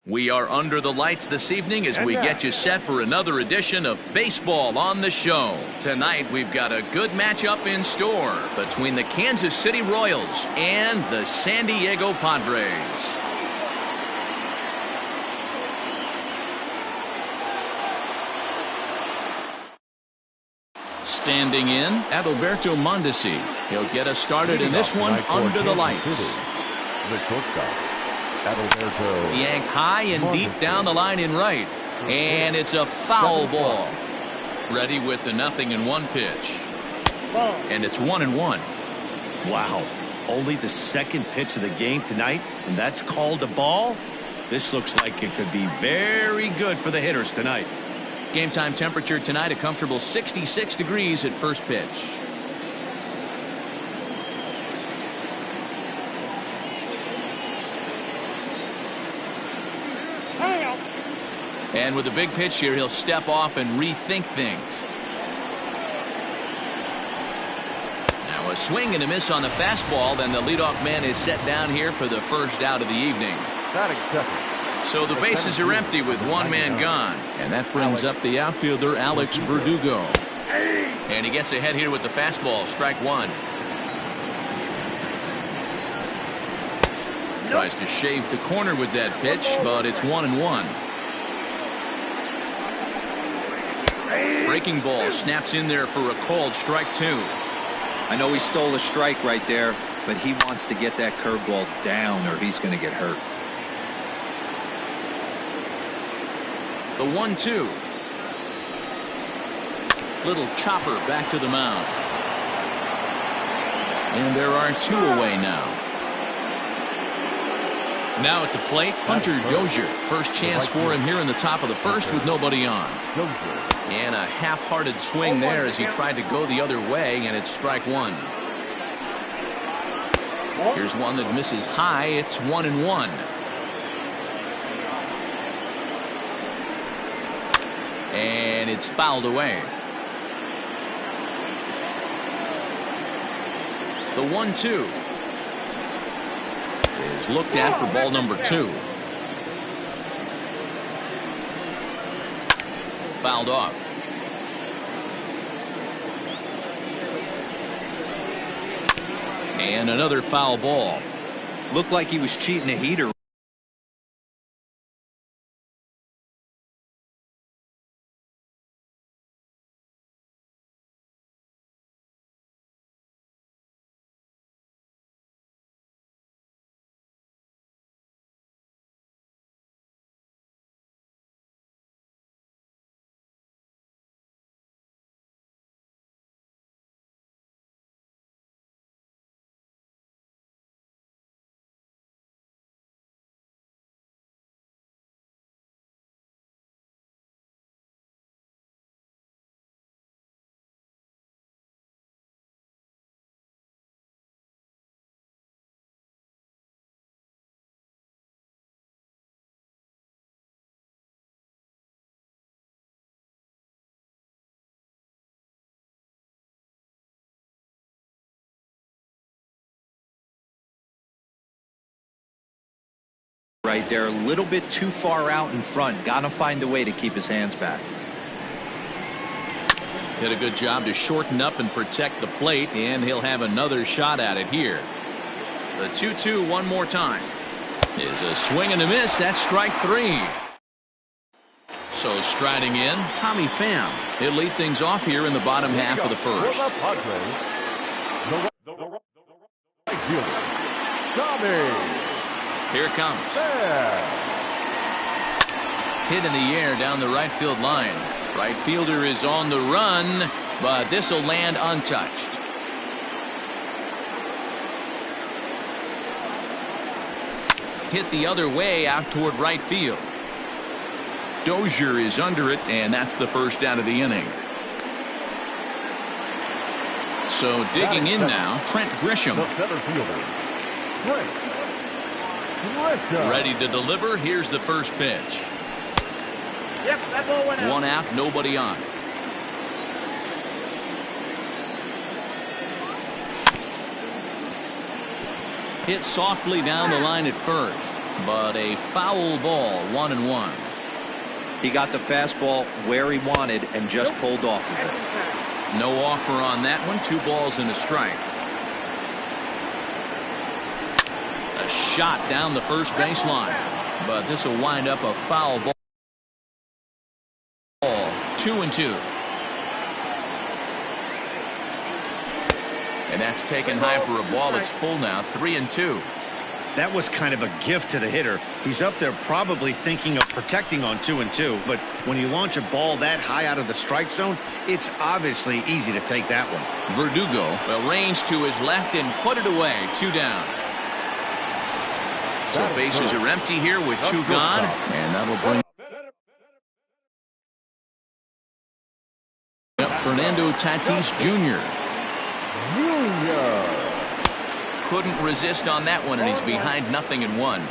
We are under the lights this evening as we get you set for another edition of Baseball on the Show. Tonight we've got a good matchup in store between the Kansas City Royals and the San Diego Padres. Standing in, Adalberto Mondesi. He'll get us started in this one under the lights. Yanked high and deep down the line in right. And it's a foul ball. Ready with the 0-1 pitch. And it's 1-1. Wow. Only the second pitch of the game tonight, and that's called a ball. This looks like it could be very good for the hitters tonight. Game time temperature tonight, a comfortable 66 degrees at first pitch. And with a big pitch here, he'll step off and rethink things. Now a swing and a miss on the fastball. Then the leadoff man is set down here for the first out of the evening. So the bases are empty with one man gone. And that brings up the outfielder, Alex Verdugo. And he gets ahead here with the fastball, strike one. Tries to shave the corner with that pitch, but it's 1-1. Breaking ball snaps in there for a called strike two. I know he stole a strike right there, but he wants to get that curveball down or he's going to get hurt. The 1-2. Little chopper back to the mound. And there are two away now. Now at the plate, Hunter Dozier. First chance for him here in the top of the first with nobody on. And a half-hearted swing there as he tried to go the other way, and it's strike one. Here's one that misses high. It's 1-1. And it's fouled away. The 1-2 is looked at for ball number 2. Fouled off. And another foul ball. Looked like he was cheating a heater. Right there, a little bit too far out in front. Gotta find a way to keep his hands back. Did a good job to shorten up and protect the plate, and he'll have another shot at it here. The 2-2 one more time is a swing and a miss. That's strike 3. So striding in, Tommy Pham. He'll lead things off here in the bottom half of the first. Here it comes. Hit in the air down the right field line. Right fielder is on the run, but this will land untouched. Hit the other way out toward right field. Dozier is under it, and that's the first out of the inning. So digging in now, Trent Grisham. Ready to deliver. Here's the first pitch. One out, nobody on. Hit softly down the line at first. But a foul ball, 1-1. He got the fastball where he wanted and just pulled off of it. No offer on that one. 2 balls and a strike. A shot down the first baseline, but this will wind up a foul ball. 2-2. And that's taken high for a ball. It's full now. 3-2. That was kind of a gift to the hitter. He's up there probably thinking of protecting on 2-2, but when you launch a ball that high out of the strike zone, it's obviously easy to take that one. Verdugo arranged to his left and put it away. 2 down. So bases are empty here with 2 gone, and that'll bring up Fernando Tatis Jr. Couldn't resist on that one, and he's behind 0-1.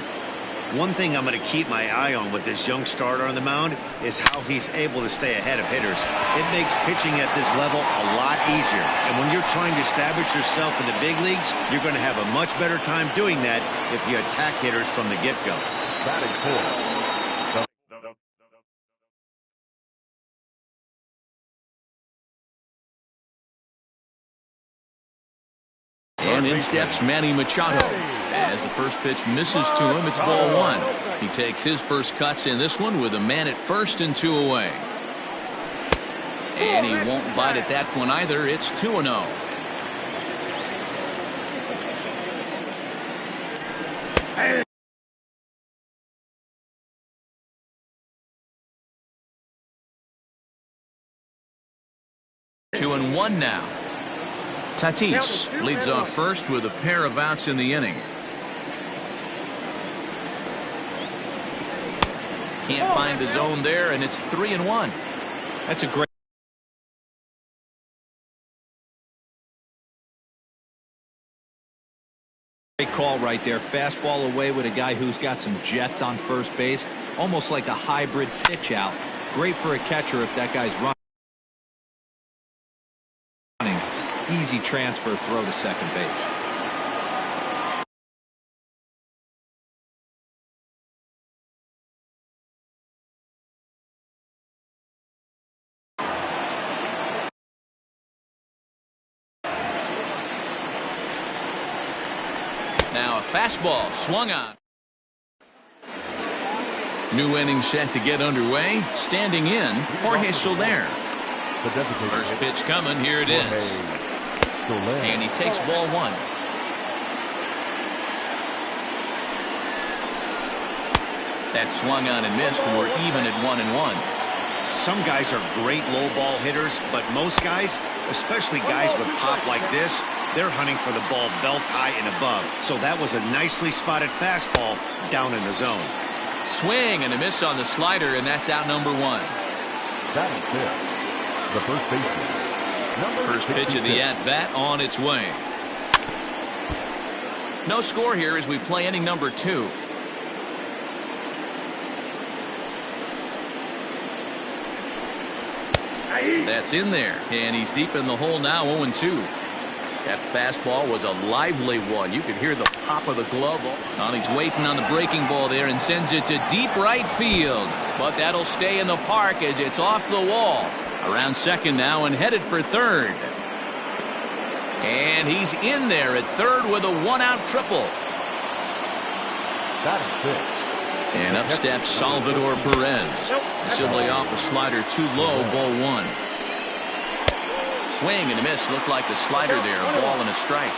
One thing I'm going to keep my eye on with this young starter on the mound is how he's able to stay ahead of hitters. It makes pitching at this level a lot easier. And when you're trying to establish yourself in the big leagues, you're going to have a much better time doing that if you attack hitters from the get-go. And in steps Manny Machado. As the first pitch misses to him, it's ball 1. He takes his first cuts in this one with a man at first and 2 away. And he won't bite at that one either. It's 2-0. Two and 1 now. Tatis leads off first with a pair of outs in the inning. Can't find the zone there, and it's 3-1. That's a great call right there. Fastball away with a guy who's got some jets on first base. Almost like a hybrid pitch out. Great for a catcher if that guy's running. Easy transfer throw to second base. Now a fastball swung on. New inning set to get underway. Standing in, Jorge Soler. First pitch coming. Here it is. And he takes ball 1. That swung on and missed. We're even at 1-1. Some guys are great low ball hitters, but most guys, especially guys with pop like this, they're hunting for the ball belt high and above. So that was a nicely spotted fastball down in the zone. Swing and a miss on the slider, and that's out number 1. That is it. The first baseman. First pitch of the at-bat on its way. No score here as we play inning number 2. That's in there, and he's deep in the hole now. 0-2. That fastball was a lively one. You could hear the pop of the glove. He's waiting on the breaking ball there and sends it to deep right field, but that'll stay in the park as it's off the wall. Around second now and headed for third. And he's in there at third with a 1-out triple. That is it. And up steps Salvador Perez. Simply off a slider too low, ball 1. Swing and a miss. Looked like the slider there. A ball and a strike.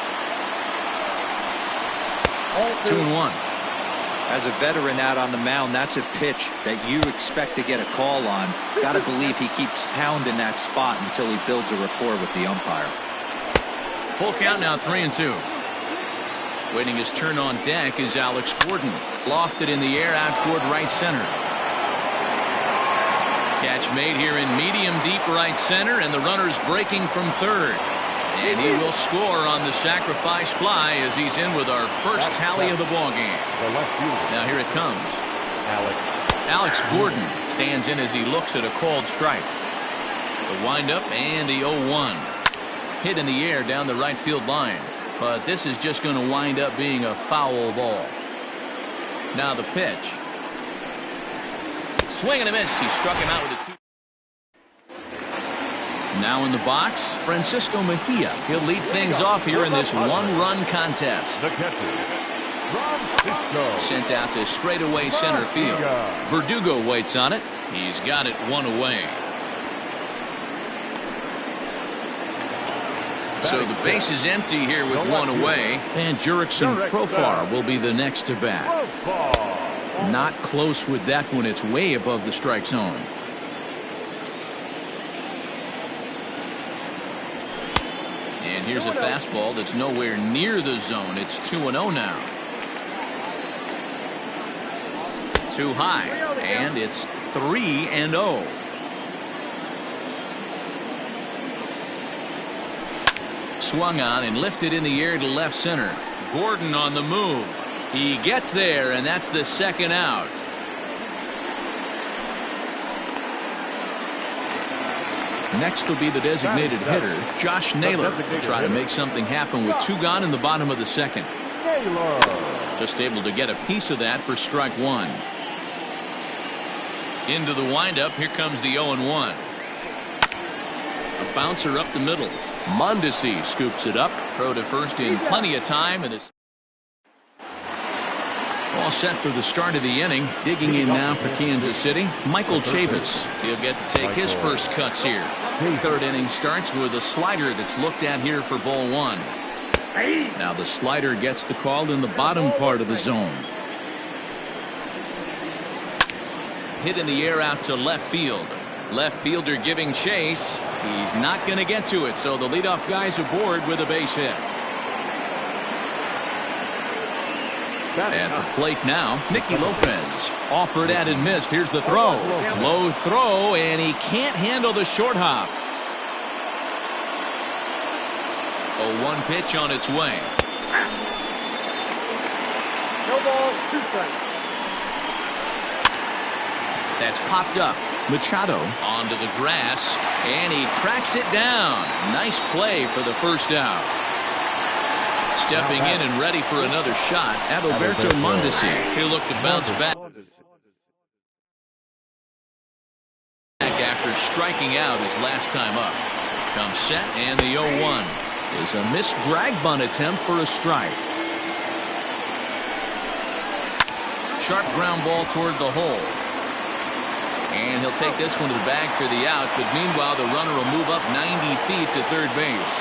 2-1. As a veteran out on the mound, that's a pitch that you expect to get a call on. Got to believe he keeps pounding that spot until he builds a rapport with the umpire. Full count now, 3-2. Waiting his turn on deck is Alex Gordon. Lofted in the air out toward right center. Catch made here in medium deep right center, and the runner's breaking from third. And he will score on the sacrifice fly as he's in with our first tally of the ballgame. Now here it comes. Alex Gordon stands in as he looks at a called strike. The windup and the 0-1. Hit in the air down the right field line. But this is just going to wind up being a foul ball. Now the pitch. Swing and a miss. He struck him out with a 2. Now in the box, Francisco Mejia. He'll lead things off here in this one-run contest. The catcher, Francisco. Sent out to straightaway center field. Verdugo waits on it. He's got it one away. So the base is empty here with one away. And Jurickson Profar will be the next to bat. Not close with that one. It's way above the strike zone. And here's a fastball that's nowhere near the zone. It's 2-0 now. Too high. And it's 3-0. Swung on and lifted in the air to left center. Gordon on the move. He gets there, and that's the second out. Next will be the designated hitter, Josh Naylor. Will try to make something happen with 2 gone in the bottom of the second. Just able to get a piece of that for strike 1. Into the windup. Here comes the 0-1. A bouncer up the middle. Mondesi scoops it up. Throw to first in plenty of time. And it's all set for the start of the inning. Digging in now for Kansas City, Michael Chavis. He'll get to take his first cuts here. Third inning starts with a slider that's looked at here for ball 1. Now the slider gets the call in the bottom part of the zone. Hit in the air out to left field. Left fielder giving chase. He's not going to get to it, so the leadoff guy's aboard with a base hit. At the plate now, Nicky Lopez. Offered at and missed. Here's the throw. Low throw, and he can't handle the short hop. 0-1 pitch on its way. No ball, 2 strikes. That's popped up. Machado onto the grass, and he tracks it down. Nice play for the first out. Stepping in and ready for another shot, Adalberto Mondesi. He'll look to bounce back after striking out his last time up. Comes set, and the 0-1 is a missed drag bunt attempt for a strike. Sharp ground ball toward the hole. And he'll take this one to the bag for the out, but meanwhile the runner will move up 90 feet to third base.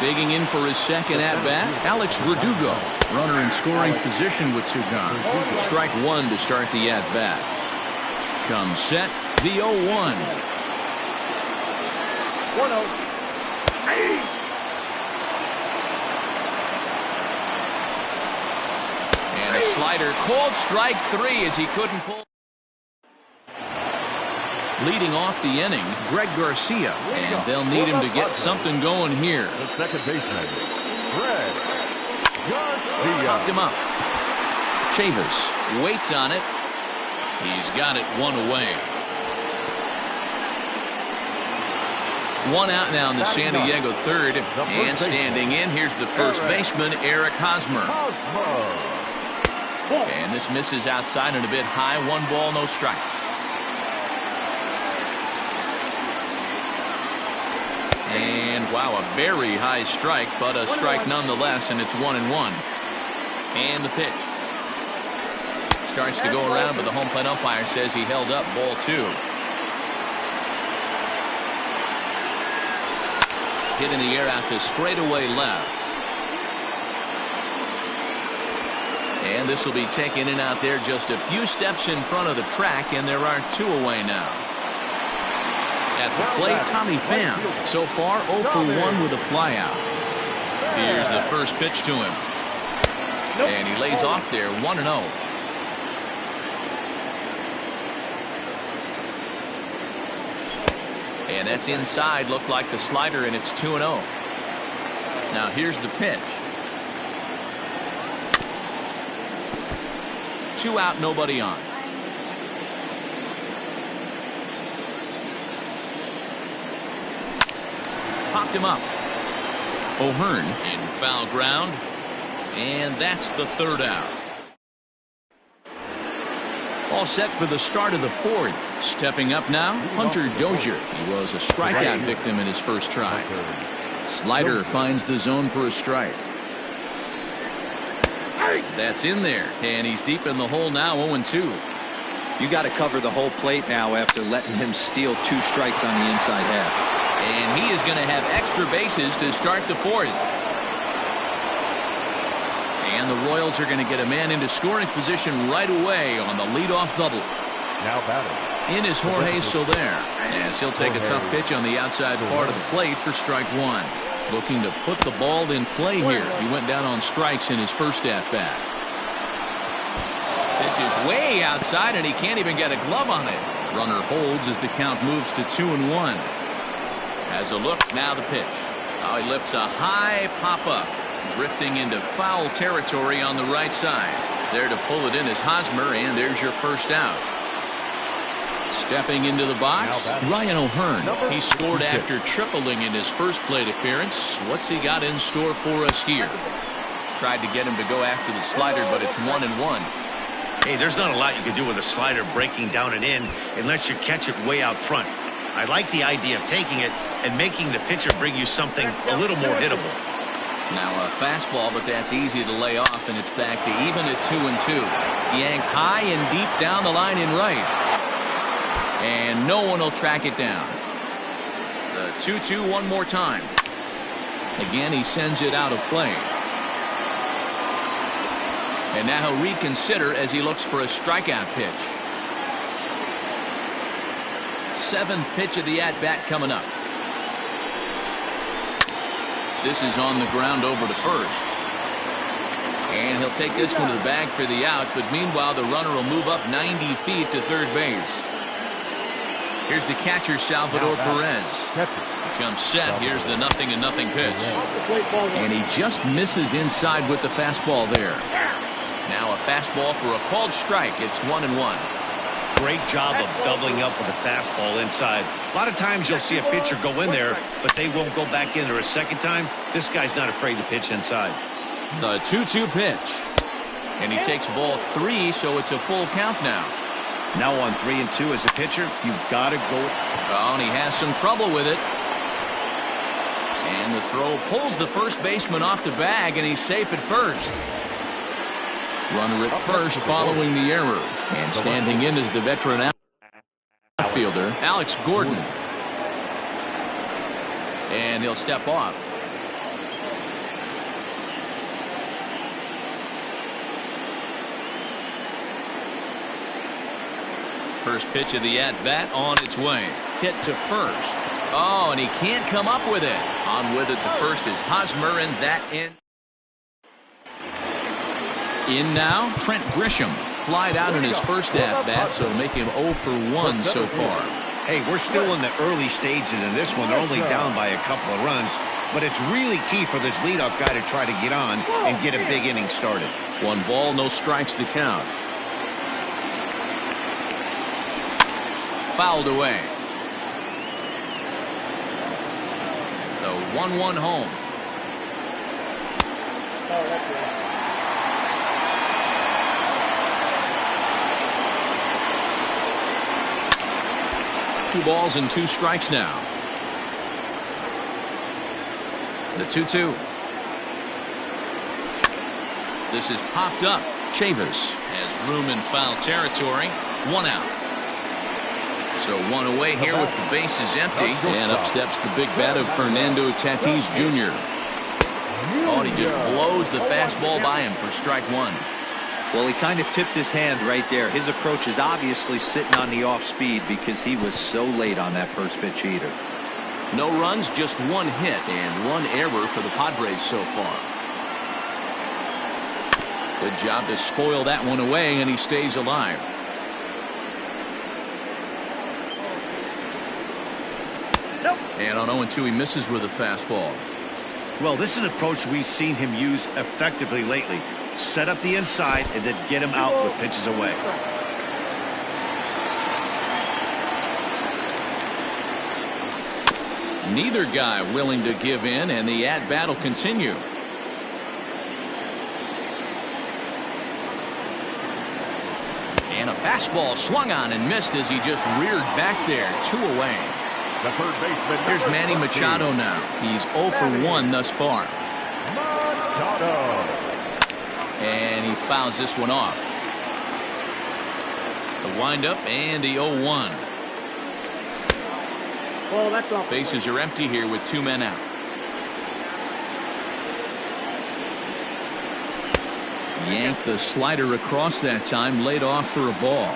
Digging in for his second at-bat, Alex Verdugo. Runner in scoring position with 2 gone. Strike 1 to start the at-bat. Comes set, the 0-1. 1-0. And a slider, called strike 3 as he couldn't pull. Leading off the inning, Greg Garcia, and they'll need him to get something going here. The second baseman, Greg Garcia. Popped him up. Chavis waits on it. He's got it 1 away. 1 out now in the San Diego third, and standing in, here's the first baseman, Eric Hosmer. And this misses outside and a bit high. 1 ball, no strikes. And wow, a very high strike, but a strike nonetheless, and it's 1-1. And the pitch starts to go around, but the home plate umpire says he held up ball 2. Hit in the air out to straightaway left. And this will be taken in out there just a few steps in front of the track, and there are 2 away now. At the plate, Tommy Pham. So far, 0 for 1 with a flyout. Here's the first pitch to him. And he lays off there, 1-0. And that's inside. Looked like the slider, and it's 2-0. Now here's the pitch. 2 out, nobody on. Popped him up. O'Hearn in foul ground, and that's the third out. All set for the start of the fourth. Stepping up now, Hunter Dozier. He was a strikeout victim in his first try. Slider finds the zone for a strike. That's in there, and he's deep in the hole now, 0-2. You got to cover the whole plate now after letting him steal 2 strikes on the inside half. And he is going to have extra bases to start the fourth. And the Royals are going to get a man into scoring position right away on the leadoff double. Now batting. In is Jorge Soler, as he'll take a tough pitch on the outside part of the plate for strike one. Looking to put the ball in play here. He went down on strikes in his first at-bat. Pitch is way outside, and he can't even get a glove on it. Runner holds as the count moves to 2-1. Has a look, now the pitch. Oh, he lifts a high pop-up, drifting into foul territory on the right side. There to pull it in is Hosmer, and there's your first out. Stepping into the box, Ryan O'Hearn. He scored after tripling in his first plate appearance. What's he got in store for us here? Tried to get him to go after the slider, but it's 1-1. Hey, there's not a lot you can do with a slider breaking down and in unless you catch it way out front. I like the idea of taking it and making the pitcher bring you something a little more hittable. Now a fastball, but that's easy to lay off, and it's back to even at 2-2. Yanked high and deep down the line in right. And no one will track it down. The 2-2 one more time. Again, he sends it out of play. And now he'll reconsider as he looks for a strikeout pitch. 7th pitch of the at-bat coming up. This is on the ground over to first. And he'll take this one to the bag for the out, but meanwhile the runner will move up 90 feet to third base. Here's the catcher, Salvador Perez. Comes set. Here's the 0-0 pitch. And he just misses inside with the fastball there. Now a fastball for a called strike. It's 1-1. Great job of doubling up with the fastball inside. A lot of times you'll see a pitcher go in there, but they won't go back in there a second time. This guy's not afraid to pitch inside. The 2-2 pitch. And he takes ball 3, so it's a full count now. Now on 3-2 as a pitcher, you've got to go. Oh, and he has some trouble with it. And the throw pulls the first baseman off the bag, and he's safe at first. Runner at first following the error. And standing in is the veteran outfielder, Alex Gordon. And he'll step off. First pitch of the at-bat on its way. Hit to first. Oh, and he can't come up with it. On with it, the first is Hosmer, and that in. In now, Trent Grisham. Flied out in his first at-bat, so make him 0 for 1 so far. Hey, we're still in the early stages in this one. They're only down by a couple of runs, but it's really key for this leadoff guy to try to get on and get a big inning started. 1 ball, no strikes to count. Fouled away. The 1-1 home. Two balls and 2 strikes now. The 2-2. This is popped up. Chavis has room in foul territory. 1 out. So 1 away here with the bases empty. And up steps the big bat of Fernando Tatis Jr. Oh, and he just blows the fastball by him for strike 1. Well, he kind of tipped his hand right there. His approach is obviously sitting on the off speed because he was so late on that first pitch heater. No runs, just 1 hit and 1 error for the Padres so far. Good job to spoil that one away, and he stays alive. And on 0-2, he misses with a fastball. Well, this is an approach we've seen him use effectively lately. Set up the inside and then get him out with pitches away. Neither guy willing to give in, and the at-bat will continue. And a Fastball swung on and missed as he just reared back there. 2 away. The third baseman. Here's Manny Machado now. He's 0 for 1 thus far. Machado. And he fouls this one off. The windup and the 0-1. Well, that's off. Bases are empty here with 2 men out. Yanked the slider across that time, laid off for a ball.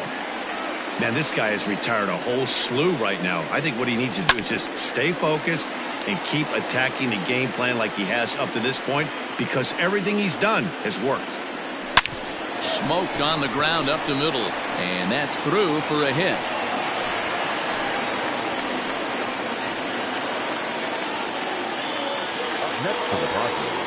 Man, this guy has retired a whole slew right now. I think what he needs to do is just stay focused and keep attacking the game plan like he has up to this point, because everything he's done has worked. Smoked on the ground up the middle, and that's through for a hit. Next to the Padres,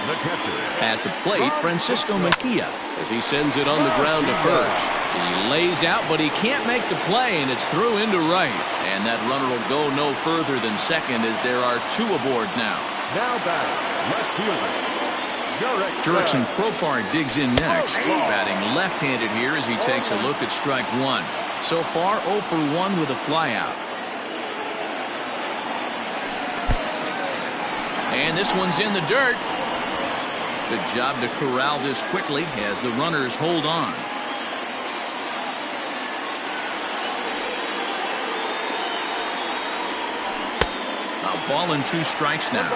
the catcher. At the plate, Francisco Mejia, as he sends it on the ground to first. He lays out, but he can't make the play, and it's through into right. And that runner will go no further than second, as there are 2 aboard now. Now back, left fielder. Jurickson Profar digs in next, batting left-handed here as he takes a look at strike 1. So far, 0 for 1 with a flyout. And this one's in the dirt. Good job to corral this quickly as the runners hold on. A ball and 2 strikes now.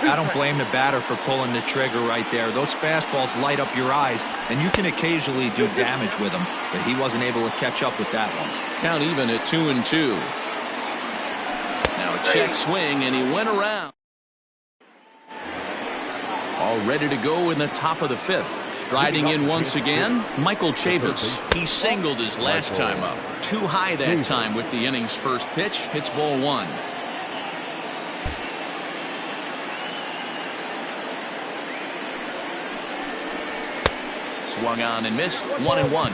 I don't blame the batter for pulling the trigger right there. Those fastballs light up your eyes, and you can occasionally do damage with them, but he wasn't able to catch up with that one. Count even at 2-2. Now a check swing, and he went around. All ready to go in the top of the 5th. Striding in once again, Michael Chavis. He singled his last time up. Too high that time with the inning's first pitch. Hits ball 1. Swung on and missed. 1-1.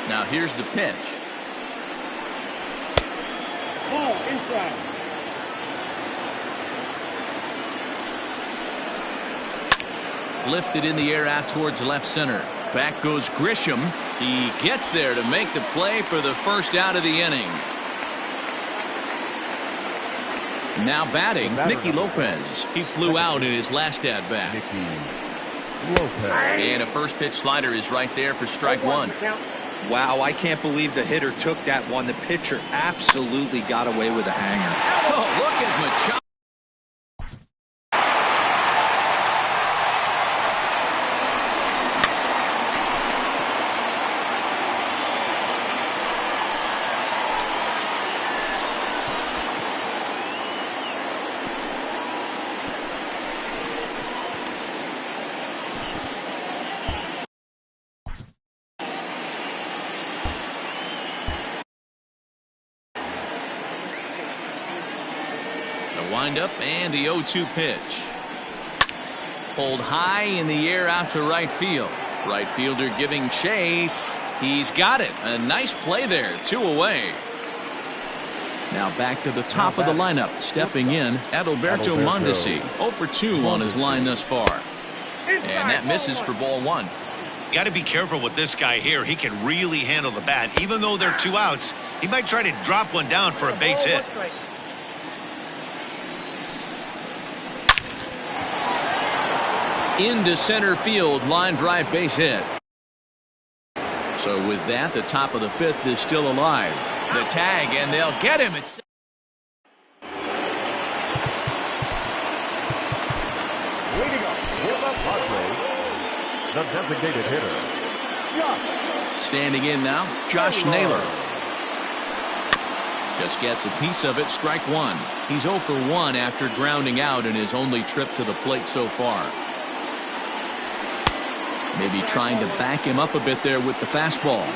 Now here's the pitch. Ball inside. Lifted in the air out towards left center. Back goes Grisham. He gets there to make the play for the first out of the inning. Now batting, Nicky Lopez. He flew out in his last at bat. And a first pitch slider is right there for strike 1. Wow, I can't believe the hitter took that one. The pitcher absolutely got away with a hanger. Oh, look at Machado. Windup and the 0-2 pitch. Pulled high in the air out to right field. Right fielder giving chase. He's got it. A nice play there. 2 away. Now back to the top of the lineup. Stepping in, Adalberto Mondesi. 0 for 2 on his line thus far. And that misses for ball 1. You got to be careful with this guy here. He can really handle the bat. Even though they're 2 outs, he might try to drop one down for a base hit. Into center field, line drive base hit. So with that, the top of the 5th is still alive. The tag, and they'll get him. It's Leading up with the Padres, the designated hitter. standing in now, Josh Naylor. Just gets a piece of it, strike 1. He's 0 for 1 after grounding out in his only trip to the plate so far. Maybe trying to back him up a bit there with the fastball.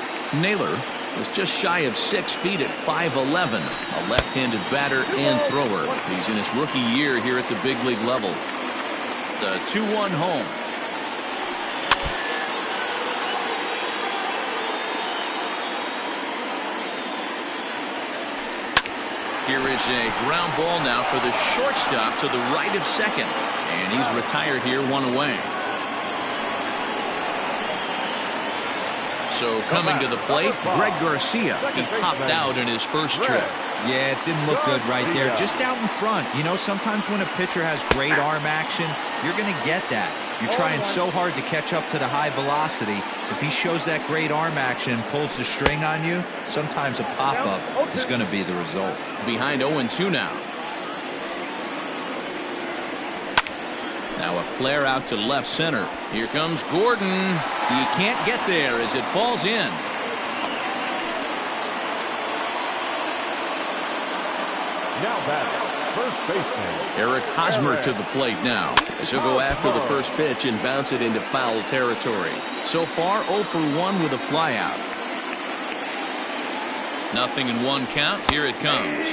Naylor was just shy of 6 feet at 5'11", a left-handed batter and thrower. He's in his rookie year here at the big league level. The 2-1 home. Here is a ground ball now for the shortstop to the right of second. And he's retired here, one away. So coming to the plate, Greg Garcia. He popped out in his first trip. Yeah, it didn't look good right there. Just out in front. You know, sometimes when a pitcher has great arm action, you're going to get that. You're trying so hard to catch up to the high velocity. If he shows that great arm action, pulls the string on you, sometimes a pop-up is going to be the result. Behind 0-2 now. Now a flare out to left center. Here comes Gordon. He can't get there as it falls in. Now batting, first baseman Eric Hosmer to the plate now, as he'll go after the first pitch and bounce it into foul territory. So far 0 for 1 with a flyout. Nothing in one count. Here it comes.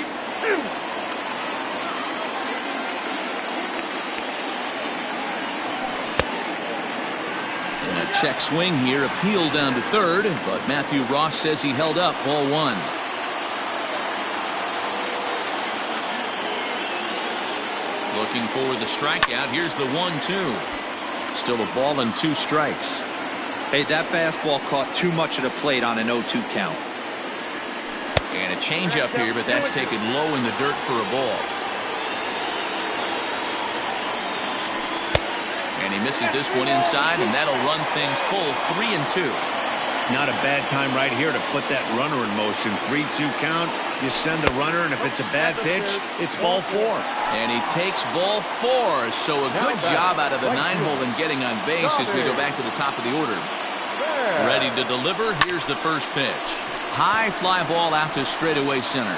And a check swing here, appealed down to third, but Matthew Ross says he held up ball one. Looking for the strikeout. Here's the 1-2. Still a ball and 2 strikes. Hey, that fastball caught too much of the plate on an 0-2 count. And a changeup here, but that's taken low in the dirt for a ball. And he misses this one inside, and that'll run things full 3-2. Not a bad time right here to put that runner in motion. 3-2 count. You send the runner, and if it's a bad pitch, it's ball 4. And he takes ball 4. So a good job out of the 9-hole in getting on base as we go back to the top of the order. Ready to deliver. Here's the first pitch. High fly ball out to straightaway center.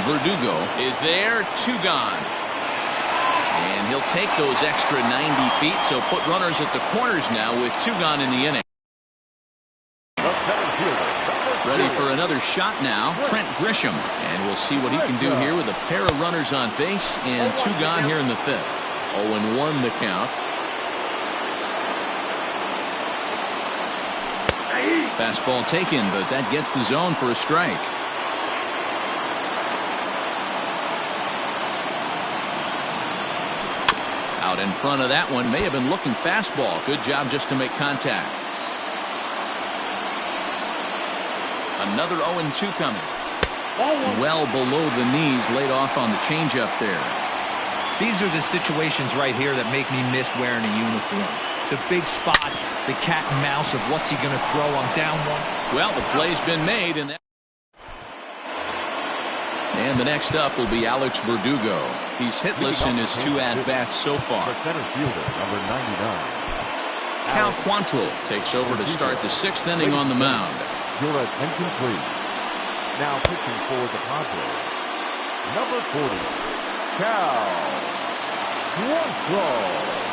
Verdugo is there. 2 gone. And he'll take those extra 90 feet, so put runners at the corners now with 2 gone in the inning. Ready for another shot now, Trent Grisham. And we'll see what he can do here with a pair of runners on base and 2 gone here in the 5th. 0-1 the count. Fastball taken, but that gets the zone for a strike. Out in front of that one, may have been looking fastball. Good job just to make contact. Another 0-2 coming. Well below the knees, laid off on the changeup there. These are the situations right here that make me miss wearing a uniform. The big spot, the cat and mouse of what's he going to throw on down one. Well, the play's been made. And the next up will be Alex Verdugo. He's hitless in his 2 at-bats so far. the center fielder, number 99. Cal Quantrill takes over to start the 6th inning on the mound. Your attention, please. Now pitching for the Padres, number 40, Cal Quantrill.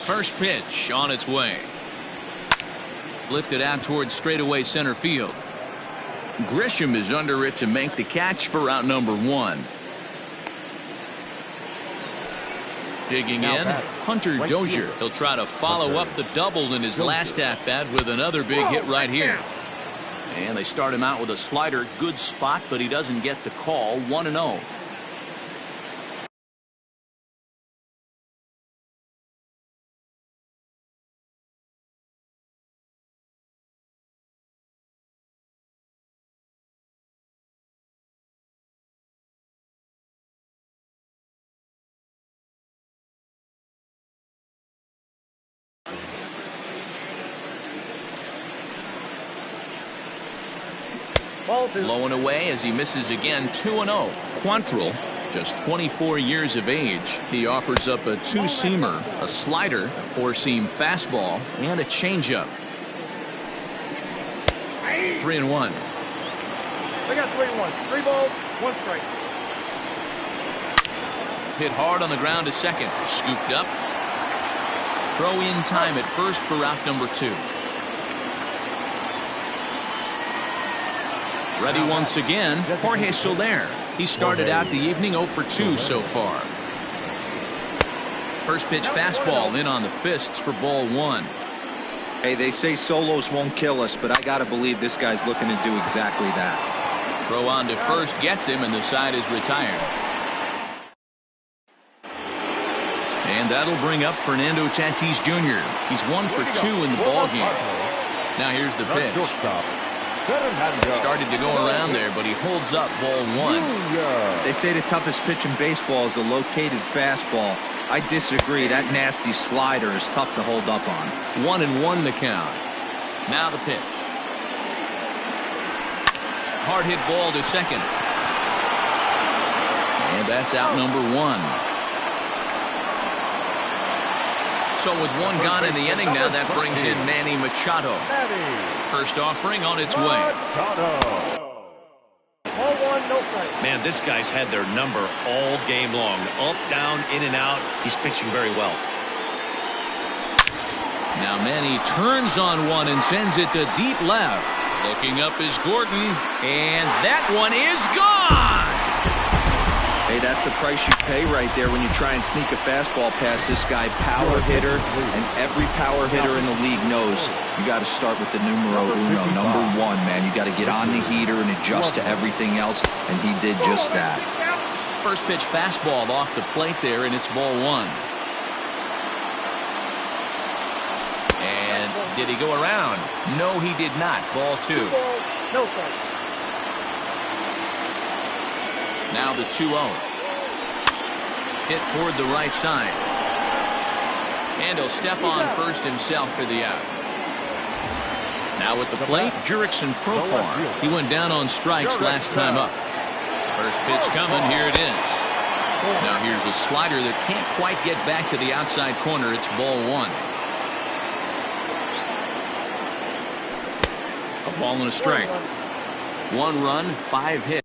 First pitch on its way. Lifted out towards straightaway center field. Grisham is under it to make the catch for out number 1. Digging in, Hunter Dozier. He'll try to follow up the double in his last at-bat with another big hit right here. And they start him out with a slider. Good spot, but he doesn't get the call. 1-0. Ball 2. Low and away as he misses again. 2-0. Quantrill, just 24 years of age. He offers up a two-seamer, a slider, a four-seam fastball, and a changeup. 3-1. We got 3-1. 3 balls, 1 strike. Hit hard on the ground to second. Scooped up. Throw in time at first for route number 2. Ready once again, Jorge Soler. He started out the evening 0 for 2 so far. First pitch fastball in on the fists for ball 1. Hey, they say solos won't kill us, but I got to believe this guy's looking to do exactly that. Throw on to first gets him, and the side is retired. And that'll bring up Fernando Tatis Jr. He's 1 for 2 in the ballgame. Now here's the pitch. Started to go around there, but he holds up ball 1. They say the toughest pitch in baseball is a located fastball. I disagree. That nasty slider is tough to hold up on. 1-1 the count. Now the pitch. Hard hit ball to second. And that's out number 1. So with 1 gone in the inning now, that brings in Manny Machado. First offering on its way. Ball 1, no strike. Man, this guy's had their number all game long. Up, down, in and out. He's pitching very well. Now Manny turns on one and sends it to deep left. Looking up is Gordon, and that one is gone. Hey, that's the price you pay right there when you try and sneak a fastball past this guy. Power hitter, and every power hitter in the league knows you got to start with the numero uno, number 1, man. You got to get on the heater and adjust to everything else, and he did just that. First pitch fastball off the plate there, and it's ball 1. And did he go around? No, he did not. Ball 2. 2 balls, no strike. Now the 2-0. Hit toward the right side. And he'll step on first himself for the out. Now at the plate, Jurickson Profar. He went down on strikes last time up. First pitch coming. Here it is. Now here's a slider that can't quite get back to the outside corner. It's ball 1. A ball and a strike. 1 run, 5 hits.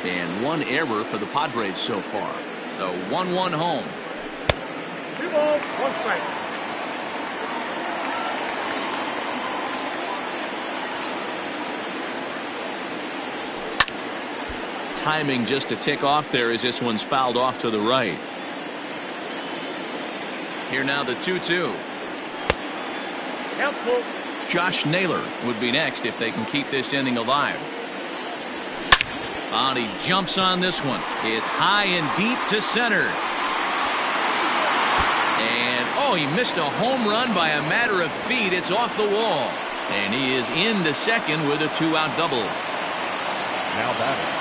And 1 error for the Padres so far. The 1-1 home. 2 balls, 1 strike. Timing just a tick off there as this one's fouled off to the right. Here now the 2-2. Count full. Josh Naylor would be next if they can keep this inning alive. And he jumps on this one. It's high and deep to center. And, oh, he missed a home run by a matter of feet. It's off the wall. And he is into second with a 2-out double. Now batting.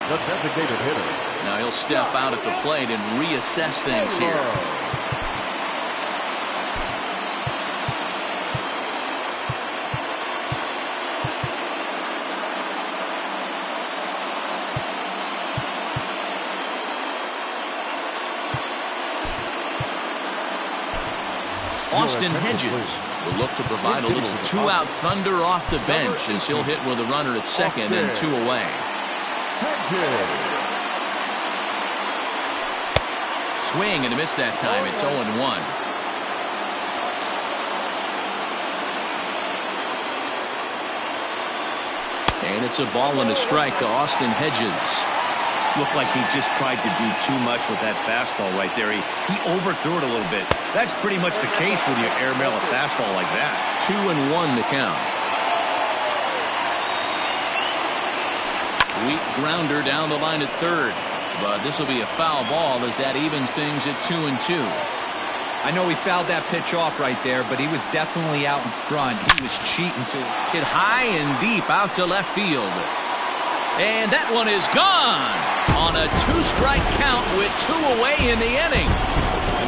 The designated hitter. Now he'll step out at the plate and reassess things here. Austin Hedges will look to provide a little two-out thunder off the bench as he'll hit with a runner at second and 2 away. Swing and a miss that time. It's 0-1. And it's a ball and a strike to Austin Hedges. Looked like he just tried to do too much with that fastball right there. He overthrew it a little bit. That's pretty much the case when you airmail a fastball like that. 2-1 to count. Weak grounder down the line at third. But this will be a foul ball as that evens things at 2-2. I know he fouled that pitch off right there, but he was definitely out in front. He was cheating to hit high and deep out to left field. And that one is gone on a 2-strike count with 2 away in the inning.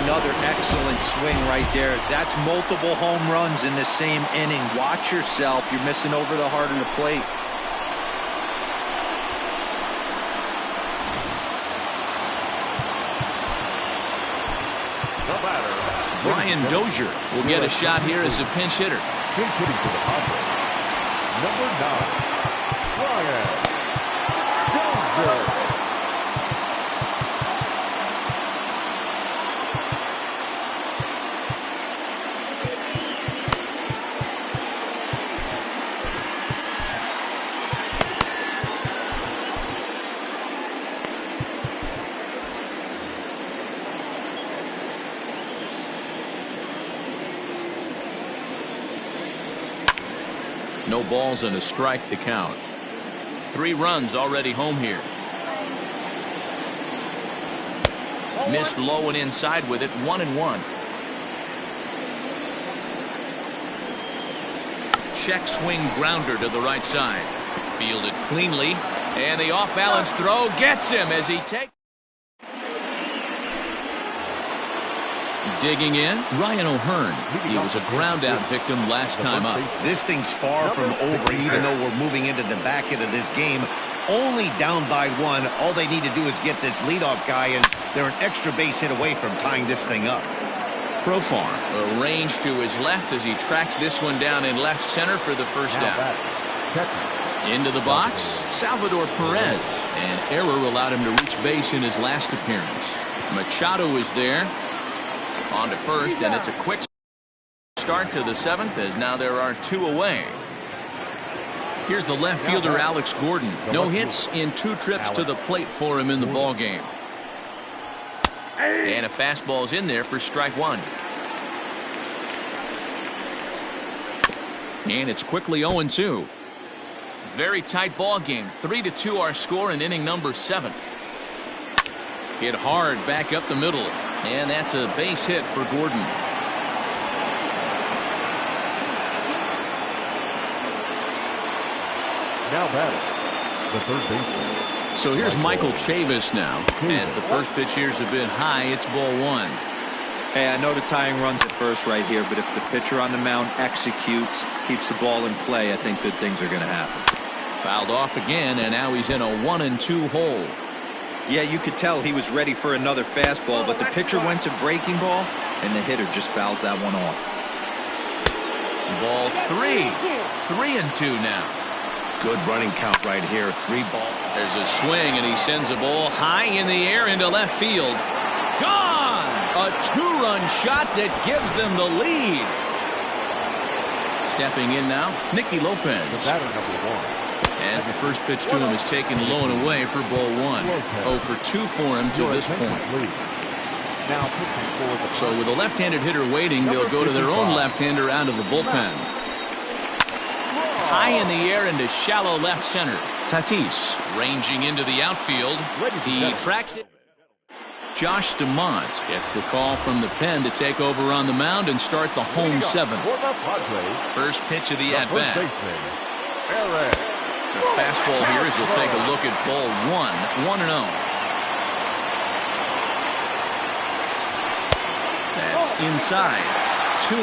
Another excellent swing right there. That's multiple home runs in the same inning. Watch yourself. You're missing over the heart of the plate. Brian Dozier will get a shot here as a pinch hitter. Pinch hitting for the Padres. Number 9, Brian Dozier. No balls and a strike to count. 3 runs already home here. Missed low and inside with it. 1-1. Check swing grounder to the right side. Fielded cleanly. And the off-balance throw gets him as he takes. Digging in, Ryan O'Hearn. He was a ground-out victim last time up. This thing's far from over, even though we're moving into the back end of this game. Only down by 1. All they need to do is get this leadoff guy, and they're an extra base hit away from tying this thing up. Profar arranged to his left as he tracks this one down in left center for the first down. Into the box, Salvador Perez. An error allowed him to reach base in his last appearance. Machado is there. On to first, and it's a quick start to the 7th as now there are 2 away. Here's the left fielder Alex Gordon. No hits in 2 trips to the plate for him in the ball game. And a fastball's in there for strike 1. And it's quickly 0-2. Very tight ball game. 3-2 our score in inning number 7. Hit hard back up the middle. And that's a base hit for Gordon. Now batting, the third baseman. So here's Michael Chavis now. As the first pitch here's a bit high, it's ball 1. Hey, I know the tying runs at first right here, but if the pitcher on the mound executes, keeps the ball in play, I think good things are going to happen. Fouled off again, and now he's in a 1-2 hole. Yeah, you could tell he was ready for another fastball, but the pitcher went to breaking ball, and the hitter just fouls that one off. Ball 3. 3-2 now. Good running count right here. 3 ball. There's a swing, and he sends a ball high in the air into left field. Gone! A 2-run shot that gives them the lead. Stepping in now, Nicky Lopez. The batter number 1. As the first pitch to him is taken low and away for ball 1. 0 for 2 for him to this point. So with a left-handed hitter waiting, they'll go to their own left-hander out of the bullpen. High in the air into shallow left center. Tatis ranging into the outfield. He tracks it. Josh DeMont gets the call from the pen to take over on the mound and start the home 7th. First pitch of the at-bat. The fastball here as you'll take a look at ball 1. 1-0. That's inside. 2-0.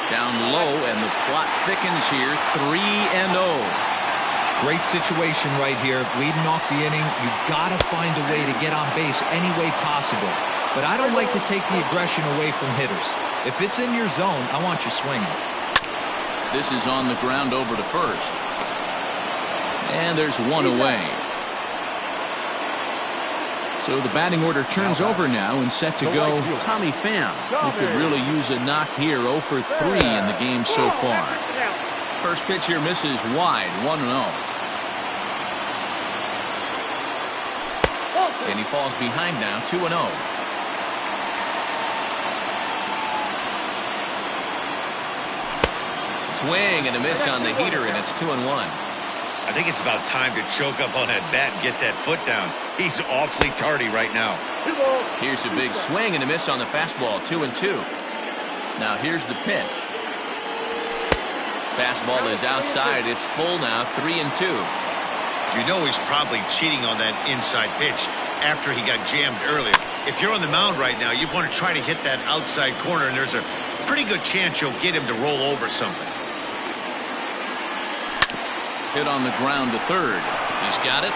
Down low, and the plot thickens here. 3-0. Great situation right here. Leading off the inning, you got to find a way to get on base any way possible. But I don't like to take the aggression away from hitters. If it's in your zone, I want you swinging. This is on the ground over to first. And there's one away. So the batting order turns over now and set to go Tommy Pham, who could really use a knock here. 0 for 3 in the game so far. First pitch here misses wide, 1-0. And he falls behind now, 2-0. Swing and a miss on the heater, and it's 2-1. I think it's about time to choke up on that bat and get that foot down. He's awfully tardy right now. Here's a big swing and a miss on the fastball, 2-2. Now here's the pitch. Fastball is outside. It's full now, 3-2. You know he's probably cheating on that inside pitch after he got jammed earlier. If you're on the mound right now, you want to try to hit that outside corner, and there's a pretty good chance you'll get him to roll over something. Hit on the ground to third. He's got it.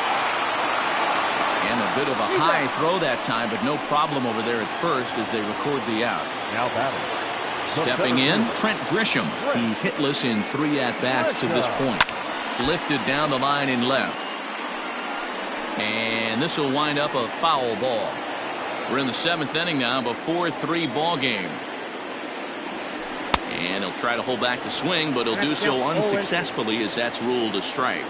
And a bit of a high throw that time, but no problem over there at first as they record the out. Now batting. Stepping in, Trent Grisham. He's hitless in 3 at-bats to this point. Lifted down the line in left. And this will wind up a foul ball. We're in the 7th inning now of a 4-3 ball game. And he'll try to hold back the swing, but he'll do so unsuccessfully as that's ruled a strike.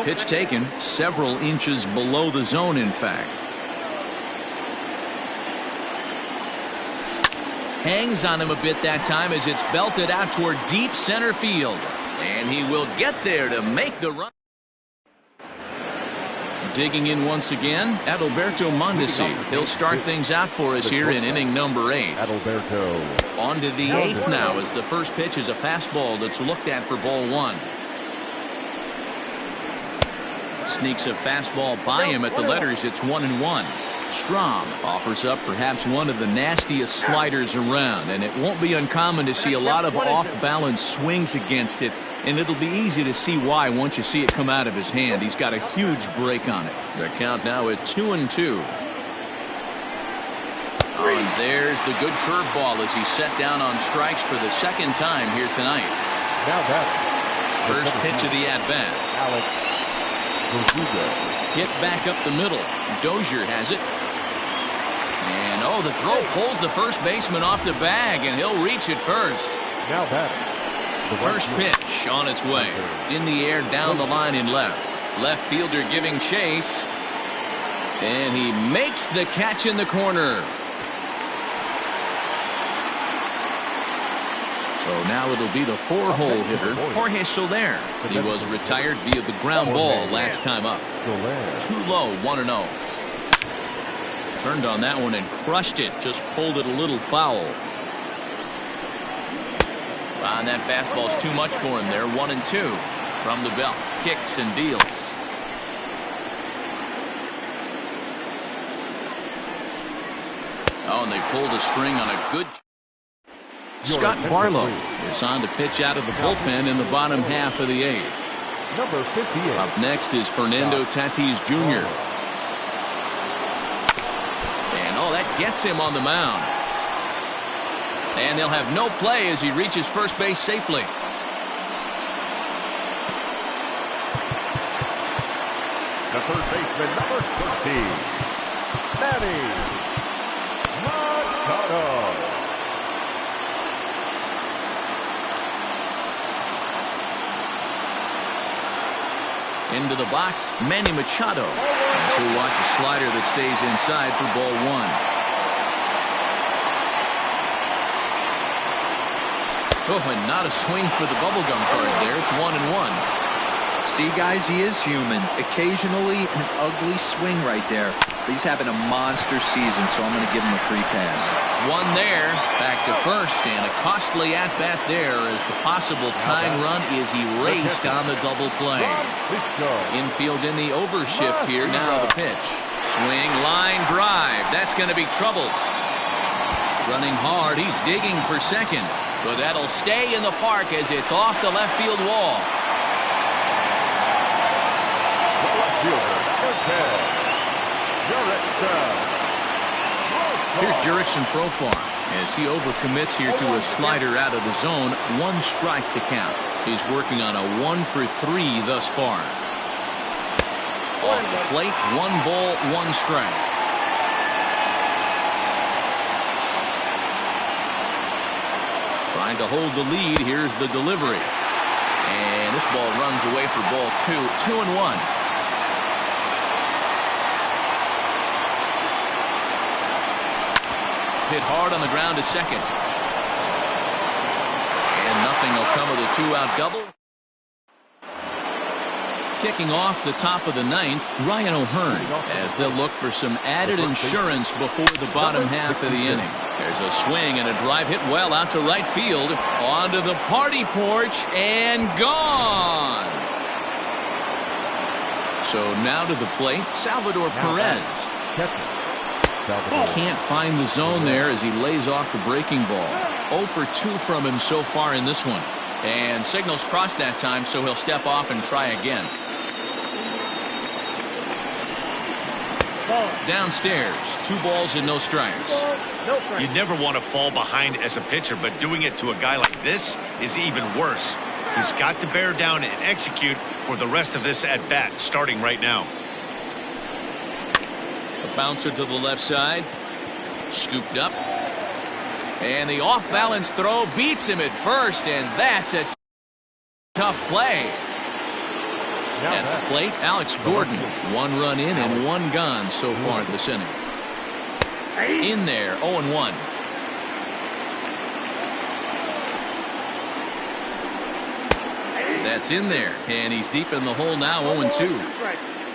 Pitch taken several inches below the zone, in fact. Hangs on him a bit that time as it's belted out toward deep center field. And he will get there to make the run. Digging in once again, Adalberto Mondesi. He'll start things out for us here in inning number 8. Adalberto. On to the 8th now as the first pitch is a fastball that's looked at for ball 1. Sneaks a fastball by him at the letters. It's 1-1. Strom offers up perhaps one of the nastiest sliders around, and it won't be uncommon to see a lot of off-balance swings against it, and it'll be easy to see why once you see it come out of his hand. He's got a huge break on it. The count now at 2-2. Oh, and there's the good curveball as he's set down on strikes for the second time here tonight. Now batting. First pitch of the at-bat. Alex Verdugo. Hit back up the middle. Dozier has it. And oh, the throw pulls the first baseman off the bag, and he'll reach it first. Now batting. First pitch on its way. In the air down the line in left. Left fielder giving chase. And he makes the catch in the corner. So now it'll be the 4-hole hitter, Jorge Soler. He was retired via the ground ball last time up. Too low, 1-0. Turned on that one and crushed it. Just pulled it a little foul. And that fastball's too much for him there. 1-2 from the belt. Kicks and deals. Oh, and they pulled a string on a good. Scott Barlow is on to pitch out of the bullpen in the bottom half of the 8th. Number 58. Up next is Fernando Tatis Jr. And oh, that gets him on the mound. And they'll have no play as he reaches first base safely. The third baseman, number 13. Manny Machado. Into the box, Manny Machado. As we watch a slider that stays inside for ball 1. Oh, and not a swing for the bubblegum card there. It's 1-1. See, guys, he is human. Occasionally an ugly swing right there. But he's having a monster season, so I'm going to give him a free pass. One there, back to first, and a costly at-bat there as the possible tying run is erased on the double play. Infield in the overshift here. Now the pitch. Swing, line drive. That's going to be trouble. Running hard, he's digging for second. But that'll stay in the park as it's off the left field wall. The left fielder is dead. Here's Jurickson Profar as he overcommits here to a slider out of the zone. 1 strike to count. He's working on a 1 for 3 thus far. Off the plate, 1 ball, 1 strike. Trying to hold the lead. Here's the delivery. And this ball runs away for ball 2. 2-1. Hit hard on the ground to second. And nothing will come of the 2-out double. Kicking off the top of the 9th, Ryan O'Hearn, as they'll look for some added insurance before the bottom half of the inning. There's a swing and a drive hit well out to right field. Onto the party porch and gone. So now to the plate, Salvador Perez. Can't find the zone there as he lays off the breaking ball. 0 for 2 from him so far in this one. And signals crossed that time, so he'll step off and try again. Downstairs, 2 balls and no strikes. You never want to fall behind as a pitcher, but doing it to a guy like this is even worse. He's got to bear down and execute for the rest of this at bat, starting right now. A bouncer to the left side. Scooped up. And the off-balance throw beats him at first, and that's a tough play. At the plate, Alex Gordon. 1 run in and 1 gone so far this inning. In there, 0-1. That's in there, and he's deep in the hole now, 0-2.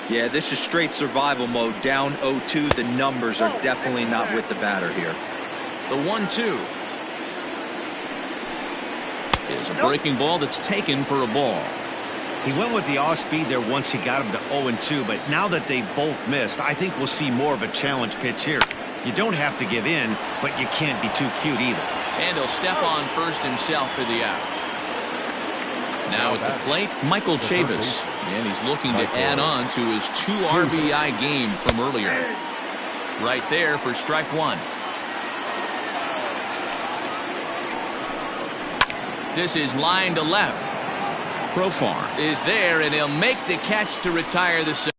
Yeah, this is straight survival mode. Down 0-2. The numbers are definitely not with the batter here. The 1-2 is a breaking ball that's taken for a ball. He went with the off speed there once he got him to 0-2, but now that they both missed, I think we'll see more of a challenge pitch here. You don't have to give in, but you can't be too cute either. And he'll step on first himself for the out. Now at the plate, Michael Chavis, and he's looking to add on to his 2 RBI game from earlier. Right there for strike 1. This is line to left. Profar is there, and he'll make the catch to retire the side.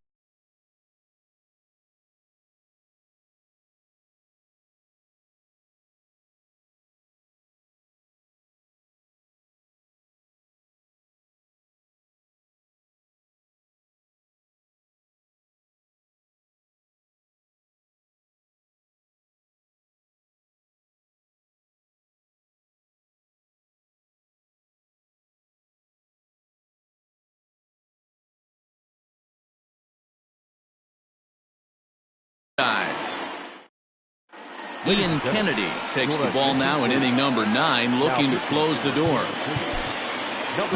Ian Kennedy takes the ball now in inning number 9, looking to close the door.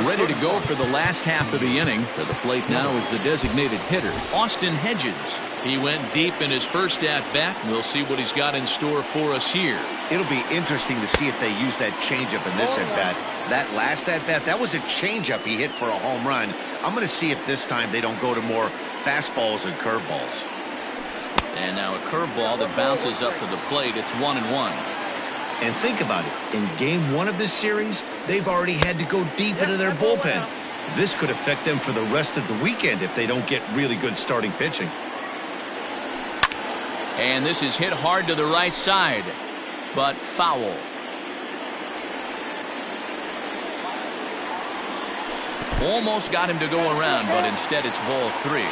Ready to go for the last half of the inning. To the plate now is the designated hitter, Austin Hedges. He went deep in his first at-bat. We'll see what he's got in store for us here. It'll be interesting to see if they use that changeup in this at-bat. That last at-bat, that was a changeup he hit for a home run. I'm going to see if this time they don't go to more fastballs and curveballs. And now a curveball that bounces up to the plate. It's 1-1. And think about it. In game 1 of this series, they've already had to go deep into their bullpen. This could affect them for the rest of the weekend if they don't get really good starting pitching. And this is hit hard to the right side, but foul. Almost got him to go around, but instead it's ball 3.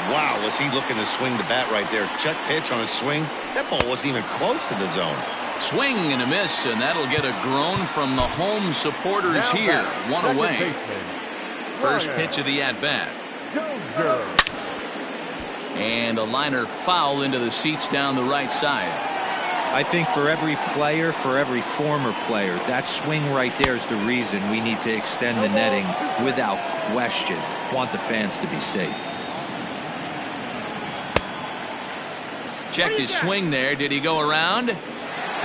Wow, was he looking to swing the bat right there. Check pitch on a swing. That ball wasn't even close to the zone. Swing and a miss, and that'll get a groan from the home supporters here. 1 away. First pitch of the at-bat. And a liner foul into the seats down the right side. I think for every player, for every former player, that swing right there is the reason we need to extend the netting without question. Want the fans to be safe. Checked his swing there. Did he go around?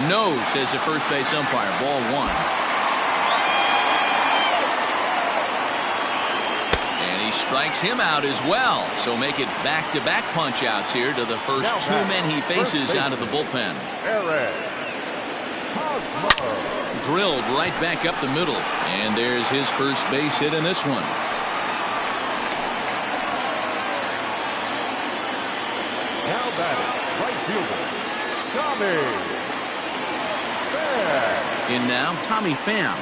No, says the first base umpire. Ball 1. And he strikes him out as well. So make it back-to-back punch-outs here to the first Now two men he faces out of the bullpen. Drilled right back up the middle. And there's his first base hit in this one. Now batting, right fielder, Tommy Pham. In now, Tommy Pham.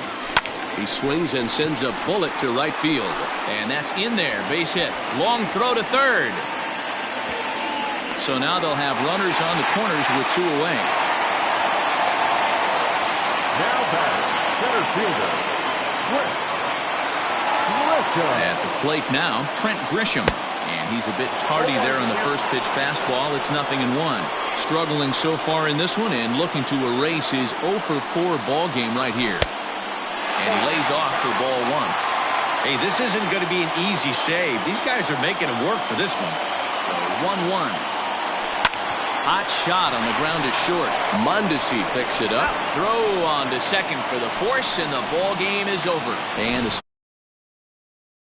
He swings and sends a bullet to right field. And that's in there. Base hit. Long throw to third. So now they'll have runners on the corners with 2 away. Now batting, center fielder, Trent Grisham. At the plate now, Trent Grisham. And he's a bit tardy there on the first pitch fastball. It's 0-1. Struggling so far in this one and looking to erase his 0 for 4 ball game right here. And he lays off for ball 1. Hey, this isn't going to be an easy save. These guys are making it work for this one. 1-1. Hot shot on the ground is short. Mundesi picks it up. Throw on to second for the force, and the ball game is over. And the